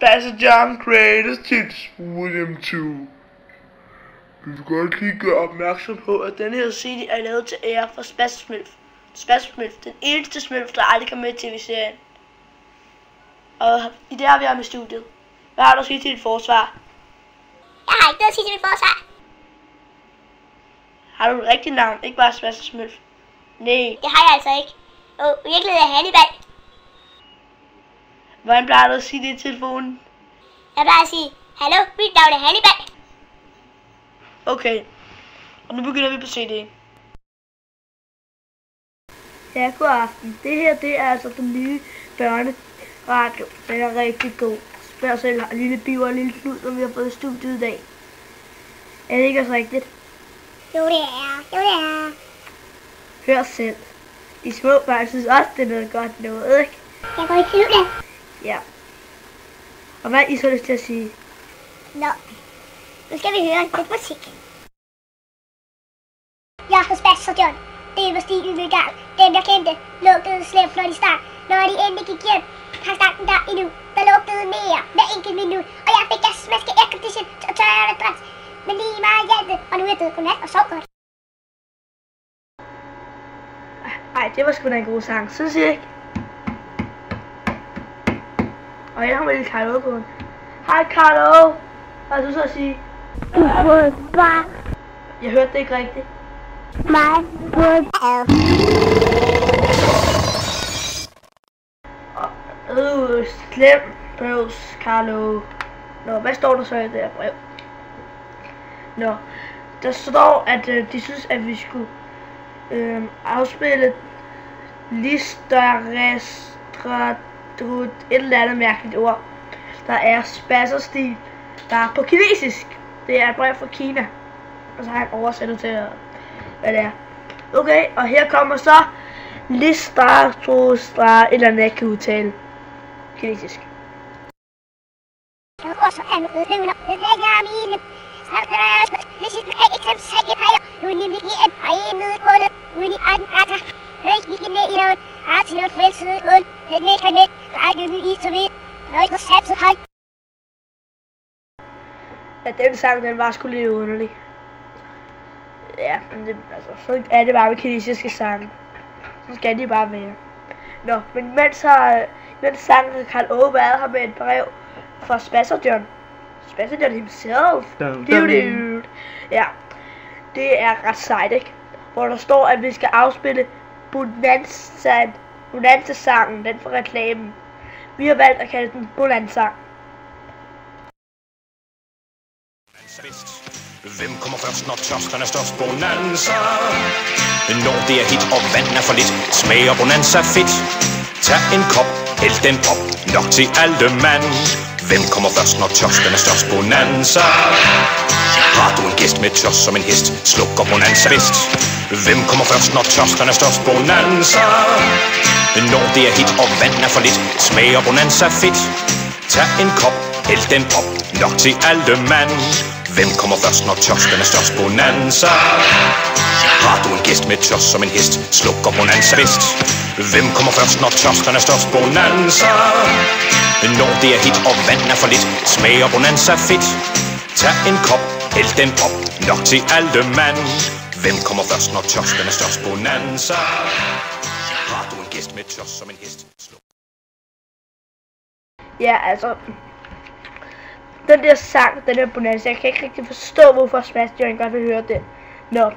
Spasser John Greatest Hits Volume 2. Vi vil godt lige gøre opmærksom på, at denne her CD er lavet til ære for Spasser Smølf. Spasser Smølf, den eneste Smølf, der aldrig kom med i tv-serien. Og i det har vi ham i studiet. Hvad har du at sige til dit forsvar? Jeg har ikke noget at sige til mit forsvar. Har du et rigtigt navn, ikke bare Spasser Smølf? Nej. Det har jeg altså ikke. Virkelig er Hannibal. Hvordan plejer du at sige det i telefonen? Jeg plejer at sige, hallo, mit navn er Hannibal. Okay. Og nu begynder vi på CD'en. Ja, god aften. Det her, det er altså den nye børneradio. Den er rigtig god. Spørg selv, en lille biver og en lille knud, som vi har fået i studiet i dag. Er det ikke også rigtigt? Jo, det er. Hør selv. De små børn synes også, det er noget godt noget, ikke? Jeg går ikke ud af. Ja. Og hvad er I så lyst til at sige? Nå, nu skal vi høre lidt musik. Jeg har Spasser John. Det var stilen ved gang. Dem jeg kendte, lugtede slemt når de stank. Når de endelig gik hjem, har stanken der endnu. Der lugtede mere hver enkelt minut. Og jeg fik gasmaske, aircondition og tørre dræt. Men lige meget hjalp det, og nu er jeg død godnat og sov godt. Ej, det var sgu da en god sang, synes I ikke? Og jeg har med lille Carlo på den. Hej Carlo! Hvad har du så at sige? Bare Jeg hørte det ikke rigtigt. mig. Slem bøvs, Carlo. Nå, hvad står der så i det her brev? Nå, der står, at de synes, at vi skulle afspille listerestradrut, et eller andet mærkeligt ord. Der er spasserstil, der er på kinesisk. Det er et brev fra Kina. Og så har han oversat til, hvad det er. Okay, og her kommer så listerestradrut, et eller andet, jeg kan udtale kinesisk. Og så er det løgner, det lægger mine. Så er det hvis I kan ikke tage sig i peger. Nu er nemlig i en peger nede på det. Nu er de anden atter. Hør ikke lige ned i noget. Har til noget frelsede kun. Det næste kan net. Der er ikke i så vidt. Når ikke var sat så højt. Ja, den sang, den var sgu lidt underlig. Ja, men det, altså, så er det bare med kinesiske sange. Så skal de bare være. Nå, men mens sangen har Karl Åge været her med et brev fra Spasser John. Spasser John himself. Ja, det er ret sejt, ikke? Hvor der står, at vi skal afspille Bonanza-sangen, den fra reklamen. Vi har valgt at kalde den Bonanza. Hvem kommer først, når tørsten er størst? Bonanza. Når det er hit og vand er for lidt, smager Bonanza fedt. Tag en kop, hæld den op, nok til alle mand. Hvem kommer først, når tørsten er størst? Bonanza. Har du en gæst med tørst som en hest, slukker Bonanza bedst. Hvem kommer først, når tørsten er størst? Bonanza. Når det er hit og vand er for lidt, smager Bonanza fedt. Tag en kop, hæld den op, nok til alle mand. Hvem kommer først, når tørsten er størst? Bonanza. Har du en gæst med tørst som en hest, slukker Bonanza bedst. Hvem kommer først, når tørsten er størst? Bonanza. Når det er hit og vand er for lidt, smager Bonanza fedt. Tag en kop, hæld den op, nok til alle mand. Hvem kommer først, når tørsten er størst? Bonanza. Har du en gæst med tørst som en hest, sluk. Ja, altså, den der sang, den der Bonanza, jeg kan ikke rigtig forstå, hvorfor Spasser John godt vil høre det. Nå,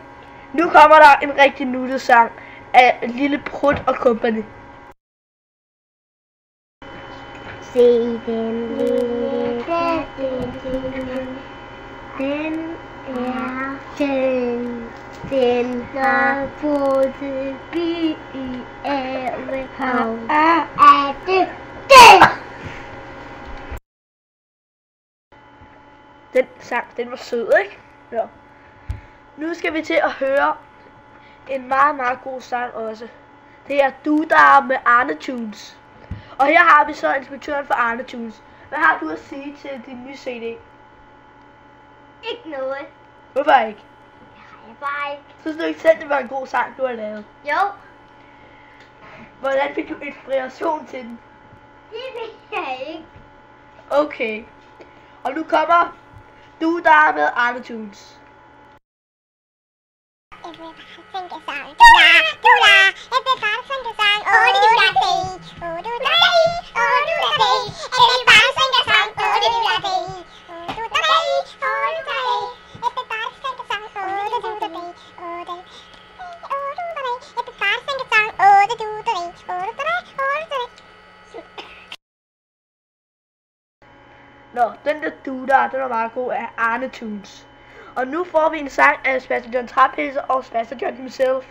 nu kommer der en rigtig nuttet sang af Lille Prut og Company. Se den lille den er skøn. Den har boet by i havet. Er det den? Den sang, den var sød, ikke? Ja. Nu skal vi til at høre en meget, meget god sang også. Det er Du Der med Arne Tunes. Og her har vi så inspektøren for Arne Tunes. Hvad har du at sige til din nye CD? Ikke noget. Hvorfor ikke? Jeg bare ikke. Synes du ikke selv, det var en god sang, du har lavet? Jo. Hvordan fik du inspiration til den? Det ved jeg ikke. Okay. Og nu kommer du der med Arne Tunes. Nå, den der du der, den var meget god af Arne Tunes. Og nu får vi en sang af Sebastian Traphisser og Sebastian himself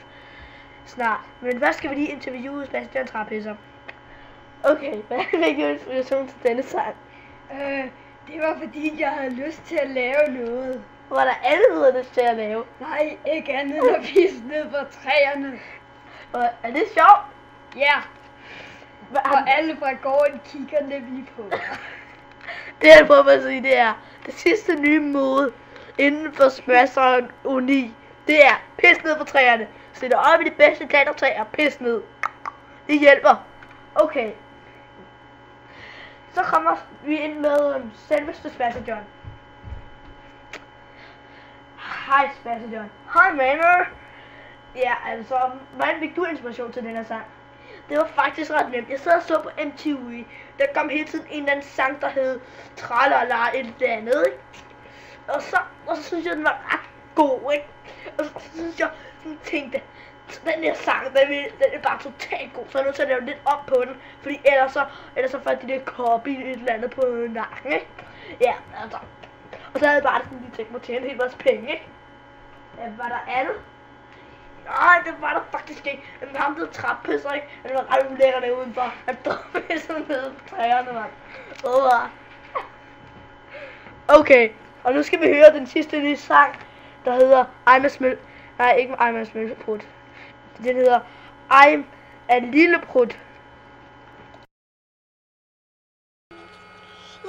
snart. Men først skal vi lige interviewe Sebastian Traphisser. Okay, hvad fik du inspiration til denne sang? Det var fordi, jeg havde lyst til at lave noget. Var der andet, du havde lyst til at lave? Nej, ikke andet end at pisse ned på træerne. Og er det sjovt? Ja. Og alle fra gården kigger nemlig på mig. Det jeg prøver at sige, det er det sidste nye mode inden for Smasheren Uni. Det er pis ned på træerne. Sætter op i de bedste klatretræer og pis ned. Det hjælper. Okay. Så kommer vi ind med selveste Sebastian. Hej Sebastian. Hej maner. Ja, altså, hvordan fik du inspiration til den her sang? Det var faktisk ret nemt. Jeg sad og så på MTV. Der kom hele tiden en eller anden sang, der hed Tralala et eller andet, ikke? Og så synes jeg, den var ret god, ikke? Og så synes jeg, tænkte, den her sang, den er bare totalt god. Så jeg er nødt til at lave lidt op på den. Fordi ellers så får de der copy et eller andet på nakken, ikke? Ja, altså. Og så havde jeg bare sådan lige tænkt mig at tjene en hel masse penge, ikke? Ja, var der andet? Nej, det var der faktisk ikke. Men ham der Traphisser, ikke? Han var ret ulækker der udenfor. Han drømte nede på træerne, mand. Okay, og nu skal vi høre den sidste nye sang, der hedder I'm a Smil... Nej, ikke I'm a Smilprut. Den hedder I'm a Lilleprut.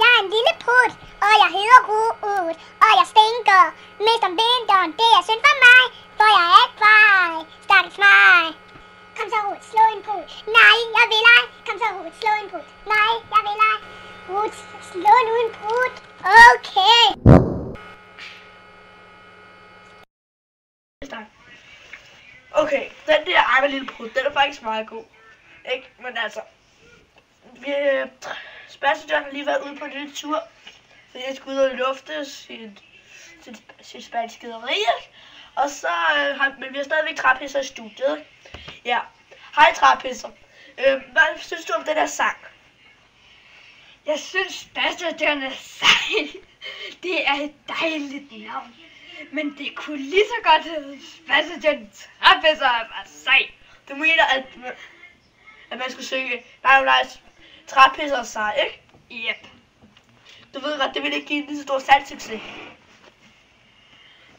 Jeg er en lille prut, og jeg hedder Ruud, og jeg stinker mest om vinteren. Det er synd for mig, for jeg er ikke fej. Stakkels mig. Kom så Ruud, slå en prut. Nej, jeg vil ej. Kom så Ruud, slå en prut. Nej, jeg vil ej. Ruud, slå nu en prut. Okay. Okay, den der I'm a Lilleprut, den er faktisk meget god. Ikke? Men altså, Sebastian har lige været ude på en lille tur, fordi jeg skulle ud og lufte sit spanskideri, og så men vi har stadigvæk Traphisser i studiet, ikke? Ja. Hej Traphisser. Hvad synes du om den her sang? Jeg synes Sebastian er sej. Det er et dejligt navn. Men det kunne lige så godt hedde Sebastian Traphisser var sej. Du mener, at man skulle synge nej, Traphisser er sej, ikke? Yep. Du ved godt, det ville ikke give en lige så stor salgssucces.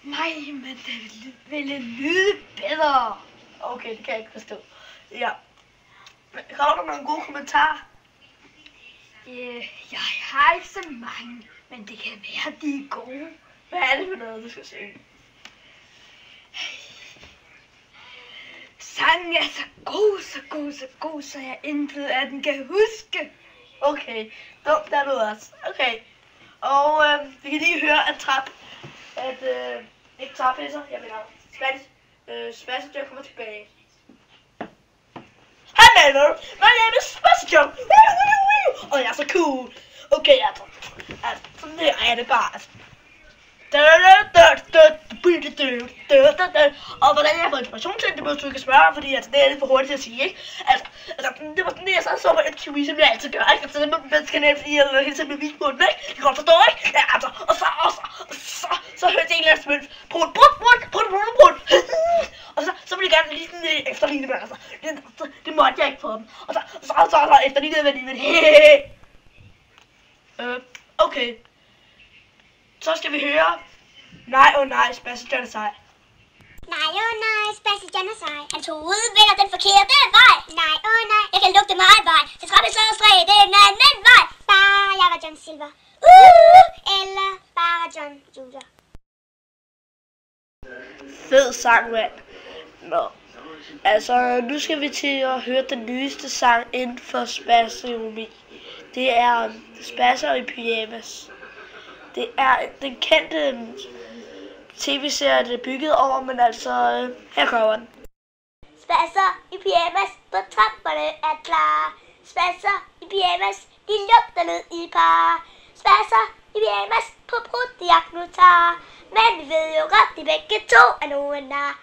Nej, men det ville lyde bedre. Okay, det kan jeg ikke forstå. Ja. Kommer der nogle gode kommentarer? Jeg har ikke så mange, men det kan være, de er gode. Hvad er det for noget, du skal synge? Sangen er så god, så jeg intet af den kan huske. Okay, dumt er du også. Okay, og vi kan lige høre, ikke Traphisser, jeg mener, Sebastian kommer tilbage. Hej Manuel, my name is Sebastian, og jeg er så cool. Okay, altså sådan der er det bare, altså. Og hvordan jeg har fået inspiration til det behøver du ikke spørge, fordi altså, det er lidt for hurtigt at sige, ikke? Altså, det var sådan det, jeg så på MTV, som jeg altid gør, ikke? Altså, det er med kanal, fordi jeg hele tiden med video på den, ikke? Det kan godt forstå, ikke? Ja, altså, og så hørte jeg en eller anden smølf. Brud. Og så ville jeg gerne lige sådan efterligne mig, altså. Det måtte jeg ikke på dem. Og så efterlignede jeg alligevel. Okay. Så skal vi høre nej, Sebastian er sej. Nej, Sebastian er sej. Han tog udvinder den forkerte vej. Nej, jeg kan lugte meget vej. Så Traphisser og stræk, det er en anden vej. Bare jeg var John Silver. Eller bare John Judah. Fed sang, mand. Nå. Altså, nu skal vi til at høre den nyeste sang inden for Spassionomi. Det er Spasser i pyjamas. Det er den kendte tv-serie, det er bygget over, men altså, her kommer den. Spasser i pyjamas på trapperne er klar. Spasser i pyjamas, de lugter ned i par. Spasser i pyjamas på brudjagt nu tager. Men vi ved jo godt, de begge to er nogen nar.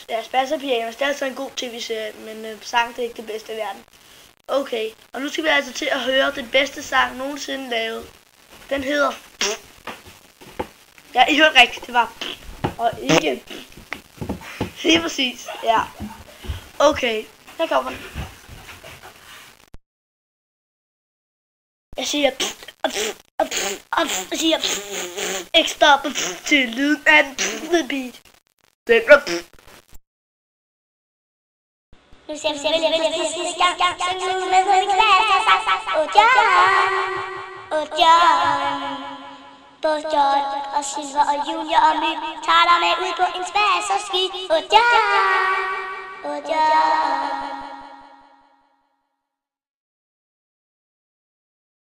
Ja, Spasser i pyjamas, det er altså en god tv-serie, men sang det er ikke det bedste i verden. Okay, og nu skal vi altså til at høre den bedste sang nogensinde lavet. Den hedder... Ja, I hørte rigtigt, det var... Og ikke... Lige præcis, ja. Okay, her kommer den. Jeg siger... Jeg siger... Ekstra til lyden af en beat. Den var... Nu ser vi sidste gang, synge med en klasse. Både John og Silver og Junior og My tager dig med ud på en spasserski.